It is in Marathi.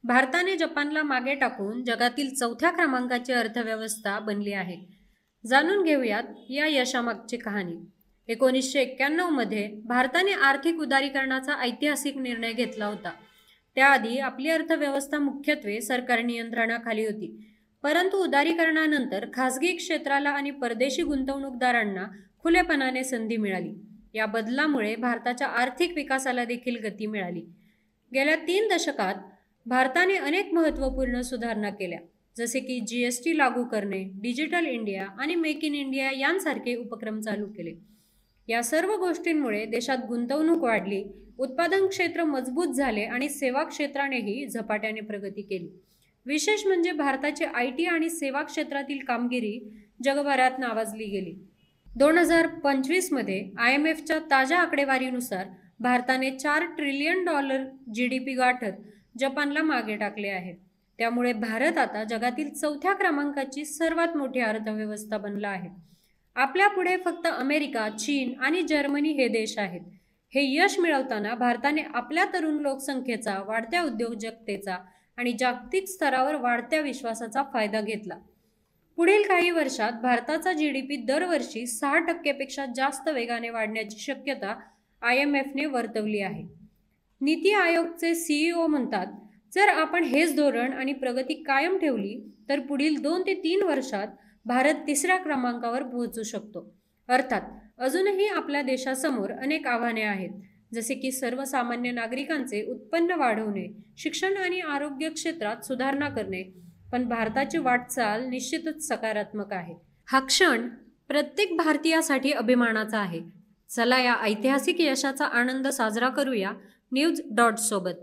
भारताने जपानला मागे टाकून जगातील चौथ्या क्रमांकाची अर्थव्यवस्था बनली आहे. जाणून घेऊयात या यशामागची कहाणी. 1991 मध्ये भारताने आर्थिक उदारीकरणाचा ऐतिहासिक निर्णय घेतला होता. त्याआधी आपली अर्थव्यवस्था मुख्यत्वे सरकारी नियंत्रणाखाली होती. परंतु उदारीकरणानंतर खासगी क्षेत्राला आणि परदेशी गुंतवणूकदारांना खुलेपणाने संधी मिळाली. या बदलामुळे भारताच्या आर्थिक विकासाला देखील गती मिळाली. गेल्या 3 दशकात भारताने अनेक महत्त्वपूर्ण सुधारणा केल्या, जसे की GST लागू करणे, डिजिटल इंडिया आणि मेक इन इंडिया यांसारखे उपक्रम चालू केले. या सर्व गोष्टींमुळे देशात गुंतवणूक वाढली, उत्पादन क्षेत्र मजबूत झाले आणि सेवा क्षेत्रानेही झपाट्याने प्रगती केली. विशेष म्हणजे भारताची IT आणि सेवा क्षेत्रातील कामगिरी जगभरात नावाजली गेली. 2025 मध्ये IMFच्या ताज्या आकडेवारीनुसार भारताने $4 ट्रिलियन GDP गाठत जपानला मागे टाकले आहे. त्यामुळे भारत आता जगातील चौथ्या क्रमांकाची सर्वात मोठी अर्थव्यवस्था बनला आहे. आपल्या पुढे फक्त अमेरिका, चीन आणि जर्मनी हे देश आहेत. हे यश मिळवताना भारताने आपल्या तरुण लोकसंख्येचा, वाढत्या उद्योजकतेचा आणि जागतिक स्तरावर वाढत्या विश्वासाचा फायदा घेतला. पुढील काही वर्षात भारताचा GDP दरवर्षी 6% जास्त वेगाने वाढण्याची शक्यता IMFने वर्तवली आहे. नीती आयोगचे CEO म्हणतात, जर आपण हेच धोरण आणि प्रगती कायम ठेवली तर पुढील 2 ते 3 वर्षात भारत 3ऱ्या क्रमांकावर पोहोचू शकतो. अर्थात अजूनही आपल्या देशासमोर अनेक आव्हाने आहेत, जसे की सर्वसामान्य नागरिकांचे उत्पन्न वाढवणे, शिक्षण आणि आरोग्य क्षेत्रात सुधारणा करणे. पण भारताची वाटचाल निश्चितच सकारात्मक आहे. हा क्षण प्रत्येक भारतीयासाठी अभिमानाचा आहे. चला या ऐतिहासिक यशाचा आनंद साजरा करूया न्यूज डॉट सोबत.